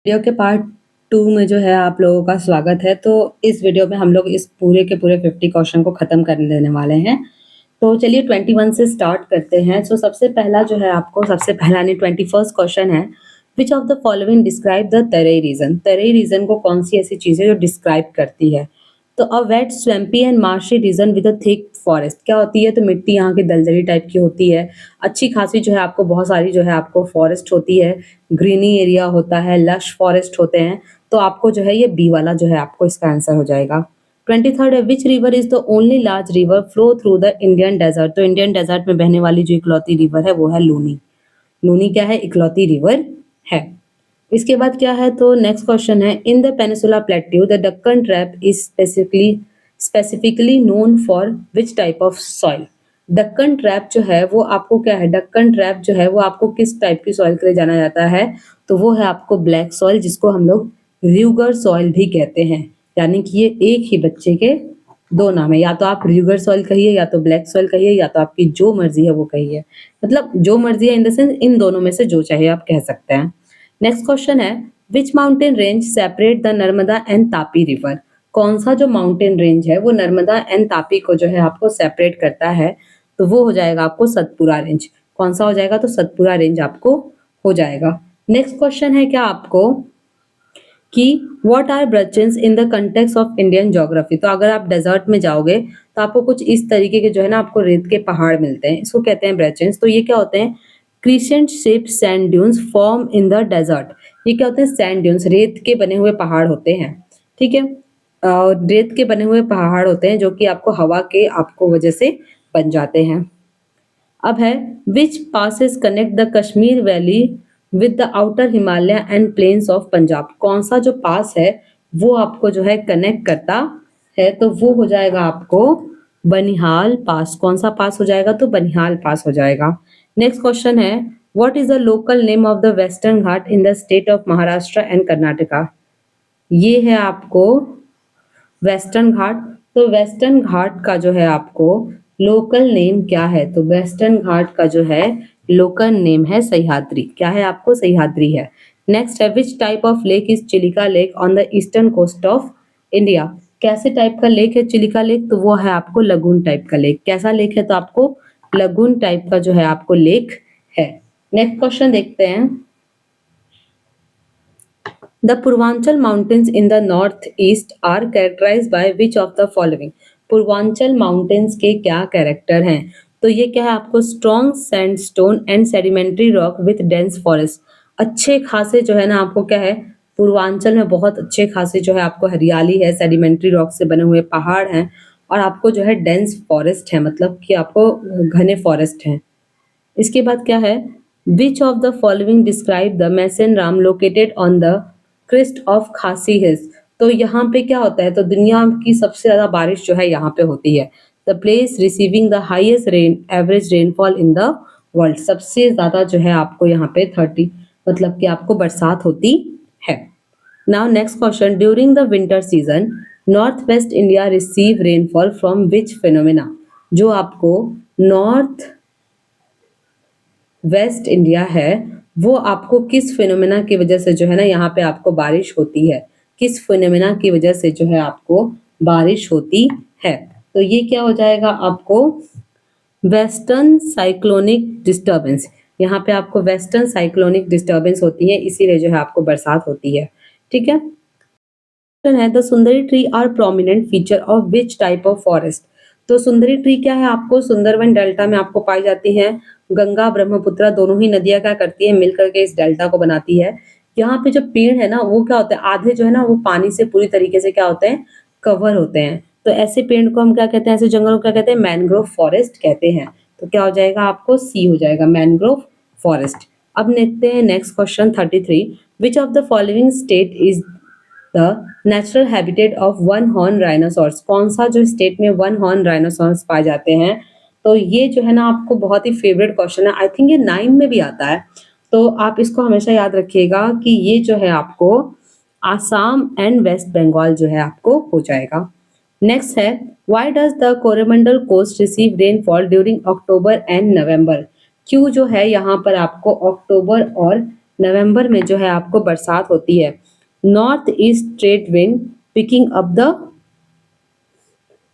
Video के part 2 में जो है आप लोगों का स्वागत है। तो इस वीडियो में हम लोग इस पूरे के पूरे 50 क्वेश्चन को खत्म कर देने वाले हैं। तो चलिए 21 से स्टार्ट करते हैं। सो सबसे पहला जो है आपको सबसे पहला नहीं 21st क्वेश्चन है, which of the following describe the Terai region. Terai region को कौन सी ऐसी चीज है जो डिस्क्राइब करती है। तो a wet swampy and marshy region with a thick forest क्या होती है। तो मिट्टी यहाँ की दलदली टाइप की होती है, अच्छी खासी जो है आपको बहुत सारी जो है आपको फॉरेस्ट होती है, ग्रीनी एरिया होता है, लश फॉरेस्ट होते हैं। तो आपको जो है ये बी वाला जो है आपको इसका आंसर हो जाएगा। 23rd है, which river is the only large river flow through the Indian desert. तो इंडियन डेजर्ट में बहने वाली जो इकलौती रिवर है वो है लूनी। लूनी क्या है, इकलौती रिवर है। इसके बाद क्या है, तो नेक्स्ट क्वेश्चन है, in the peninsula plateau the Deccan trap is specifically known for which type of soil. Deccan trap जो है वो आपको क्या है, दक्कन ट्रैप जो है वो आपको किस टाइप की सॉइल के लिए जाना जाता है। तो वो है आपको ब्लैक सॉइल, जिसको हम लोग र्यूगर सॉइल भी कहते हैं। यानी कि ये एक ही बच्चे के दो नाम है, या तो आप र्यूगर सॉइल कहिए या तो ब्लैक सॉइल कहिए या तो आपकी जो मर्जी है वो कहिए। मतलब जो मर्जी है इन द सेंस इन दोनों में से जो चाहे आप कह सकते हैं। नेक्स्ट क्वेश्चन है, which mountain range separate the Narmada and Tapi river. कौन सा जो माउंटेन रेंज है वो नर्मदा एंड तापी को जो है आपको सेपरेट करता है। तो वो हो जाएगा आपको सतपुरा रेंज। कौन सा हो जाएगा, तो सतपुरा रेंज आपको हो जाएगा। नेक्स्ट क्वेश्चन है क्या आपको कि what are branches in the context of Indian geography. तो अगर आप डेजर्ट में जाओगे तो आपको कुछ इस तरीके के जो है ना आपको रेत के पहाड़ मिलते हैं, इसको कहते हैं ब्रचेंस। तो ये क्या होते हैं, crescent shape sand dunes form in the desert. ये क्या होते हैं, सैंड ड्यून्स, रेत के बने हुए पहाड़ होते हैं। ठीक है, रेत के बने हुए पहाड़ होते हैं जो कि आपको हवा के आपको वजह से बन जाते हैं। अब है, which passes connect the Kashmir valley with the outer Himalaya and plains of Punjab. कौन सा जो पास है वो आपको जो है कनेक्ट करता है। तो वो हो जाएगा आपको बनिहाल पास। कौन सा पास हो जाएगा, तो बनिहाल पास हो जाएगा। नेक्स्ट क्वेश्चन है, what is the local name of the western Ghat in the state of Maharashtra and Karnataka. ये है आपको वेस्टर्न घाट। तो वेस्टर्न घाट का जो है आपको लोकल नेम क्या है, तो वेस्टर्न घाट का जो है लोकल नेम है सह्याद्री। क्या है आपको, सह्याद्री है। नेक्स्ट है, which type of lake is Chilika lake on the eastern coast of India. कैसे टाइप का लेक है चिलिका लेक, तो वो है आपको लगून टाइप का लेक। कैसा लेक है, तो आपको लगून टाइप का जो है आपको लेक है। नेक्स्ट क्वेश्चन देखते हैं, the Purvanchal mountains in the north east are characterised by which of the following. Purvanchal mountains के क्या कैरेक्टर हैं। तो ये क्या है आपको, strong sandstone and sedimentary rock with dense forest. अच्छे खासे जो है ना आपको क्या है, पूर्वांचल में बहुत अच्छे खासे जो है आपको हरियाली है, सेडिमेंट्री रॉक से बने हुए पहाड़ हैं और आपको जो है डेंस फॉरेस्ट है, मतलब कि आपको घने फॉरेस्ट हैं। इसके बाद क्या है, which of the following describe the Mawsynram located on the crest of Khasi hills. तो यहाँ पे क्या होता है, तो दुनिया की सबसे ज्यादा बारिश जो है यहाँ पे होती है। The place receiving the highest rain average rainfall in the world. सबसे ज्यादा जो है आपको यहाँ पे 30 मतलब कि आपको बरसात होती है। Now next question, during the winter season north west India receive rainfall from which phenomena. जो आपको नॉर्थ वेस्ट इंडिया है वो आपको किस फिनोमेना की वजह से जो है ना यहाँ पे आपको बारिश होती है, किस फिनोमेना की वजह से जो है आपको बारिश होती है। तो ये क्या हो जाएगा आपको, वेस्टर्न साइक्लोनिक डिस्टर्बेंस। यहाँ पे आपको वेस्टर्न साइक्लोनिक डिस्टर्बेंस होती है, इसीलिए जो है आपको बरसात होती है। ठीक है, है the sundari tree are prominent feature of which type of forest. तो सुंदरी ट्री क्या है आपको, सुंदरवन डेल्टा में आपको पाई जाती है। गंगा ब्रह्मपुत्र दोनों ही नदियां क्या करती है, मिलकर के इस डेल्टा को बनाती है। यहाँ पे जो पेड़ है ना वो क्या होता है, आधे जो है ना वो पानी से पूरी तरीके से क्या होते हैं, कवर होते हैं। तो ऐसे पेड़ को हम क्या कहते हैं, ऐसे जंगलों को क्या कहते हैं, मैनग्रोव फॉरेस्ट कहते हैं। तो क्या हो जाएगा आपको, सी हो जाएगा, मैनग्रोव फॉरेस्ट। अब देखते हैं next question 33, which of the following state is the natural habitat of one horn rhinoceros. कौन सा जो स्टेट में वन हॉर्न राइनोसॉर्स पाए जाते हैं। तो ये जो है ना आपको बहुत ही फेवरेट क्वेश्चन है, आई थिंक ये 9 में भी आता है। तो आप इसको हमेशा याद रखिएगा कि ये जो है आपको आसाम एंड वेस्ट बंगाल जो है आपको हो जाएगा। नेक्स्ट है, why does the Coromandel coast receive rainfall during October and November. क्यों जो है यहाँ पर आपको अक्टूबर और नवंबर में जो है आपको बरसात होती है। North east trade wind picking up the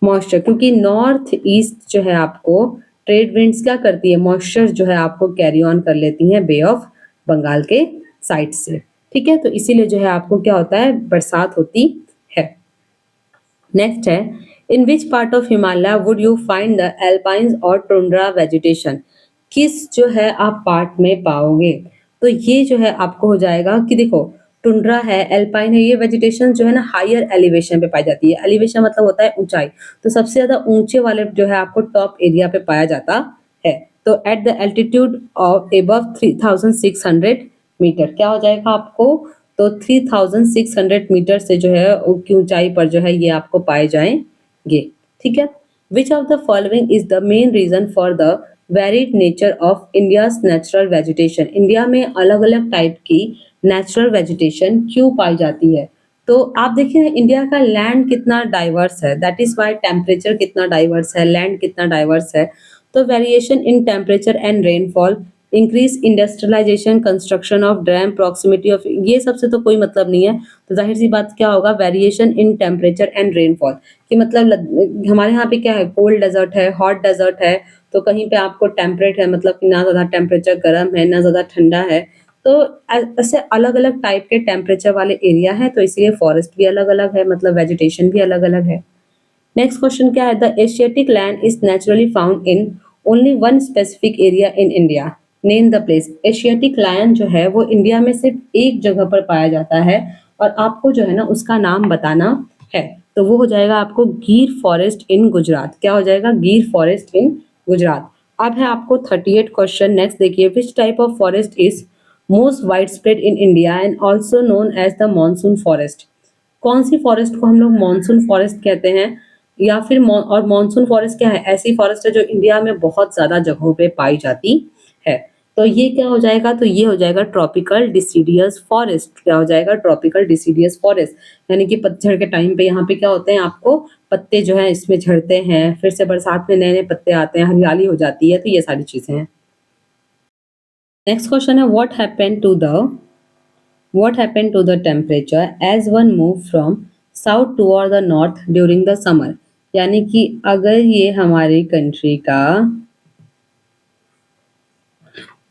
moisture, क्योंकि नॉर्थ ईस्ट जो है आपको ट्रेड विंड्स क्या करती है, मॉइस्चर जो है आपको कैरी ऑन कर लेती हैं बे ऑफ बंगाल के साइड से। ठीक है, तो इसीलिए जो है आपको क्या होता है, बरसात होती है। नेक्स्ट है, in which part of Himalaya would you find the alpines और टुंड्रा वेजिटेशन, किस जो है आप पार्ट में पाओगे। तो ये जो है आपको हो जाएगा कि देखो टुंड्रा है, एल्पाइन है, ये वेजिटेशन जो है ना हायर एलिवेशन पे पाई जाती है। एलिवेशन मतलब होता है ऊंचाई, तो सबसे ज्यादा ऊंचे वाले जो है आपको टॉप एरिया पे पाया जाता है। तो at the altitude of above 3600 metre क्या हो जाएगा आपको, तो 3600 मीटर से जो है की ऊंचाई पर जो है ये आपको पाए जाएंगे। ठीक है, which of the following is the main reason for the varied nature of India's natural vegetation, India में अलग अलग टाइप की नेचुरल वेजिटेशन क्यों पाई जाती है। तो आप देखिए इंडिया का लैंड कितना डाइवर्स है, दैट इज वाई टेम्परेचर कितना डाइवर्स है, लैंड कितना डाइवर्स है। तो variation in temperature and rainfall, increase industrialisation, construction of dam, proximity of, ये सबसे तो कोई मतलब नहीं है। तो जाहिर सी बात क्या होगा, variation in temperature and rainfall कि मतलब हमारे यहाँ पे क्या है, कोल्ड डेजर्ट है, हॉट डेजर्ट है, तो कहीं पे आपको टेम्परेट है, मतलब कि ना ज़्यादा टेम्परेचर गर्म है ना ज़्यादा ठंडा है। तो ऐसे अलग अलग टाइप के टेम्परेचर वाले एरिया है, तो इसलिए फॉरेस्ट भी अलग अलग है, मतलब वेजिटेशन भी अलग अलग है। नेक्स्ट क्वेश्चन क्या है, the Asiatic land is naturally found in only one specific area in India, name the place. Asiatic lion जो है वो इंडिया में सिर्फ एक जगह पर पाया जाता है और आपको जो है ना उसका नाम बताना है। तो वो हो जाएगा आपको गिर फॉरेस्ट इन गुजरात। क्या हो जाएगा, गिर फॉरेस्ट इन गुजरात। अब है आपको 38 क्वेश्चन। नेक्स्ट देखिए, which type of forest is most wide spread in India and also known as the monsoon forest. कौन सी फॉरेस्ट को हम लोग मानसून फॉरेस्ट कहते हैं, या फिर और मानसून फॉरेस्ट क्या है, ऐसी फॉरेस्ट है जो इंडिया में बहुत ज्यादा जगहों पे पाई जाती है। तो ये क्या हो जाएगा, तो ये हो जाएगा ट्रॉपिकल डिसीडियस फॉरेस्ट। क्या हो जाएगा, ट्रॉपिकल डिसीडियस फॉरेस्ट, यानी कि पतझड़ के टाइम पे यहाँ पे क्या होते हैं, आपको पत्ते जो है इसमें झड़ते हैं, फिर से बरसात में नए नए पत्ते आते हैं, हरियाली हो जाती है, तो ये सारी चीजें हैं। नेक्स्ट क्वेश्चन है, what happened to the temperature as one move from south toward the north during the summer। यानी कि अगर ये हमारी कंट्री का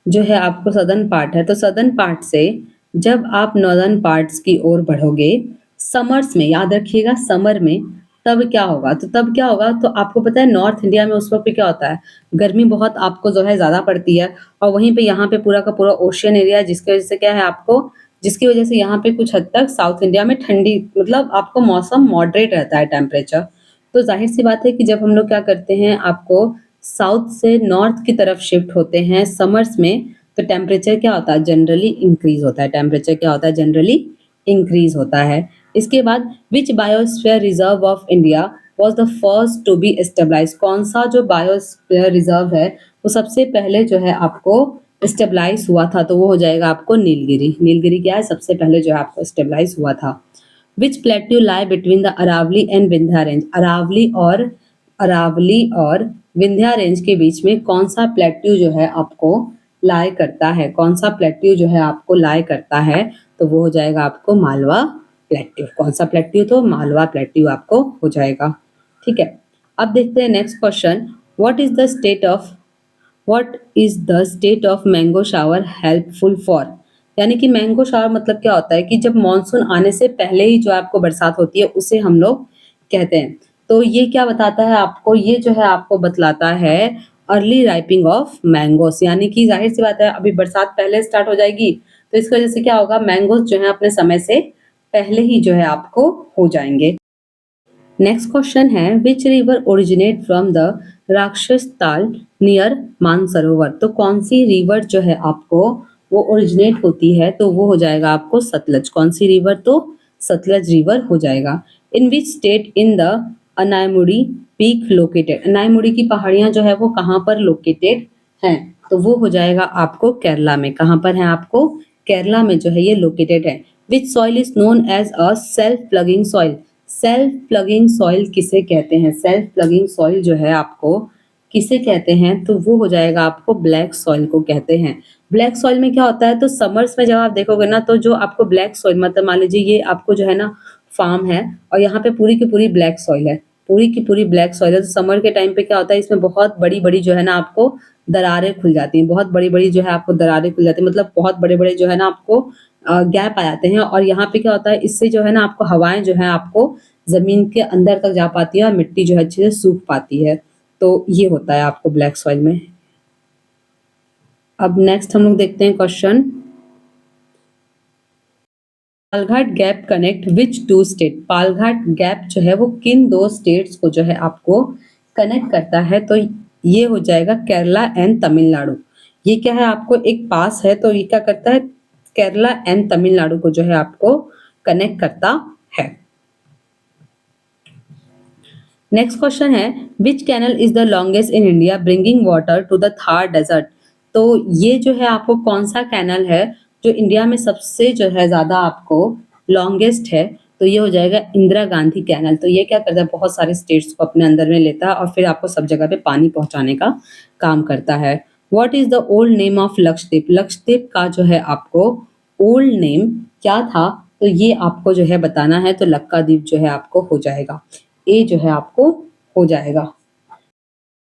जो है आपको सदर्न पार्ट है, तो सदर्न पार्ट से जब आप नॉर्दर्न पार्ट्स की ओर बढ़ोगे समर्स में, याद रखिएगा समर में, तब क्या होगा, तो तब क्या होगा, तो आपको पता है नॉर्थ इंडिया में उस वक्त पे क्या होता है, गर्मी बहुत आपको जो है ज्यादा पड़ती है, और वहीं पे यहाँ पे पूरा का पूरा ओशियन एरिया है, जिसकी वजह से क्या है आपको, जिसकी वजह से यहाँ पे कुछ हद तक साउथ इंडिया में ठंडी, मतलब आपको मौसम मॉडरेट रहता है टेम्परेचर। तो जाहिर सी बात है कि जब हम लोग क्या करते हैं, आपको साउथ से नॉर्थ की तरफ शिफ्ट होते हैं समर्स में, तो टेम्परेचर क्या होता है, जनरली इंक्रीज होता है। टेम्परेचर क्या होता है, जनरली इंक्रीज होता है। इसके बाद which biosphere reserve of India was the first to be established. कौन सा जो बायोस्फीयर रिजर्व है वो सबसे पहले जो है आपको स्टेबलाइज हुआ था, तो वो हो जाएगा आपको नीलगिरी। नीलगिरी क्या है, सबसे पहले जो है आपको स्टेबलाइज हुआ था। Which plateau lie between the Aravalli and Vindhya range. Aravalli और विंध्या रेंज के बीच में कौन सा प्लेट्यू जो है आपको लाई करता है, कौन सा प्लेट्यू जो है आपको लाई करता है, तो वो हो जाएगा आपको मालवा प्लेट्यू। कौन सा प्लेट्यू, तो मालवा प्लेट्यू आपको हो जाएगा। ठीक है, अब देखते हैं next question, what is the state of mango shower helpful for. यानी कि मैंगो शावर मतलब क्या होता है कि जब मानसून आने से पहले ही जो आपको बरसात होती है उसे हम लोग कहते हैं। तो ये क्या बताता है आपको, ये जो है आपको बतलाता है अर्ली राइपिंग ऑफ मैंगोस, यानी कि जाहिर सी बात है अभी बरसात पहले स्टार्ट हो जाएगी, तो इसकी वजह से क्या होगा, मैंगोस जो है अपने समय से पहले ही जो है आपको हो जाएंगे। नेक्स्ट क्वेश्चन है, which river originate from the राक्षस ताल नियर मानसरोवर। तो कौन सी रिवर जो है आपको वो ओरिजिनेट होती है, तो वो हो जाएगा आपको सतलज। कौन सी रिवर, तो सतलज रिवर हो जाएगा। In which state in the Anamudi peak located. Anamudi की पहाड़ियां जो है वो कहाँ पर लोकेटेड हैं, तो वो हो जाएगा आपको केरला में। कहाँ पर है आपको, केरला में जो है ये लोकेटेड है। Which soil is known as a self ploughing soil. Self ploughing soil किसे कहते हैं, सेल्फ प्लगिंग सॉइल जो है आपको किसे कहते हैं, तो वो हो जाएगा आपको ब्लैक सॉइल को कहते हैं। ब्लैक सॉइल में क्या होता है, तो समर्स में जब आप देखोगे ना, तो जो आपको ब्लैक सॉइल मतलब मान लीजिए ये आपको जो है ना फार्म है और यहाँ पे पूरी की पूरी ब्लैक सॉइल है, पूरी की पूरी ब्लैक सॉइल है। तो समर के टाइम पे क्या होता है, इसमें बहुत बड़ी बड़ी जो है ना आपको दरारें खुल जाती हैं, बहुत बड़ी बड़ी जो है आपको दरारें खुल जाती हैं, मतलब बहुत बड़े बड़े जो है ना आपको गैप आ जाते हैं। और यहाँ पे क्या होता है, इससे जो है ना आपको हवाएं जो है आपको जमीन के अंदर तक जा पाती है और मिट्टी जो है अच्छे से सूख पाती है। तो ये होता है आपको ब्लैक सॉइल में। अब नेक्स्ट हम लोग देखते हैं question, Palghat gap connect which two state. Palghat gap जो है वो किन दो स्टेट्स को जो है आपको कनेक्ट करता है, तो ये हो जाएगा केरला एंड तमिलनाडु। ये क्या है, आपको एक पास है, तो ये क्या करता है, केरला एंड तमिलनाडु को जो है आपको कनेक्ट करता है। नेक्स्ट क्वेश्चन है, which canal is the longest in India bringing water to the Thar desert. तो ये जो है आपको कौन सा कैनल है जो इंडिया में सबसे जो है ज्यादा आपको लॉन्गेस्ट है, तो ये हो जाएगा इंदिरा गांधी कैनल। तो ये क्या करता है, बहुत सारे स्टेट्स को अपने अंदर में लेता है और फिर आपको सब जगह पे पानी पहुंचाने का काम करता है। What is the old name of Lakshadweep. Lakshadweep का जो है आपको ओल्ड नेम क्या था, तो ये आपको जो है बताना है। तो लक्काद्वीप जो है आपको हो जाएगा, ए जो है आपको हो जाएगा।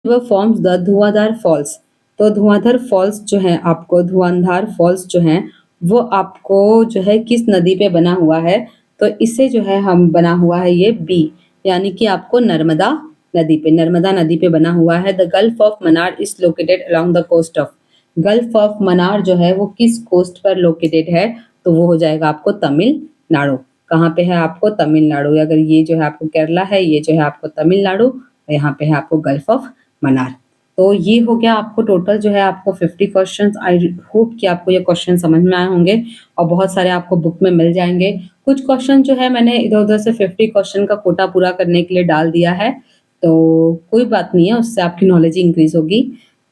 वह फॉर्म्स द धुआंधार फॉल्स। तो धुआंधार फॉल्स जो है आपको, धुआंधार फॉल्स जो है वो आपको जो है किस नदी पे बना हुआ है, तो इससे जो है हम बना हुआ है ये बी, यानी कि आपको नर्मदा नदी पे, नर्मदा नदी पे बना हुआ है। The gulf of Mannar is located along the coast of. Gulf of Mannar जो है वो किस कोस्ट पर लोकेटेड है, तो वो हो जाएगा आपको तमिलनाडु। कहाँ पे है आपको, तमिलनाडु। अगर ये जो है आपको केरला है, ये जो है आपको तमिलनाडु, यहाँ पे है आपको गल्फ ऑफ मन्नार। तो ये हो गया आपको टोटल जो है आपको 50 क्वेश्चंस। आई होप कि आपको ये क्वेश्चन समझ में आए होंगे और बहुत सारे आपको बुक में मिल जाएंगे। कुछ क्वेश्चन जो है मैंने इधर उधर से 50 क्वेश्चन का कोटा पूरा करने के लिए डाल दिया है, तो कोई बात नहीं है, उससे आपकी नॉलेज इंक्रीज होगी।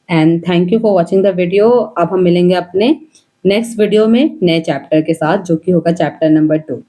And thank you for watching the video. अब हम मिलेंगे अपने नेक्स्ट वीडियो में नए चैप्टर के साथ, जो कि होगा चैप्टर नंबर 2।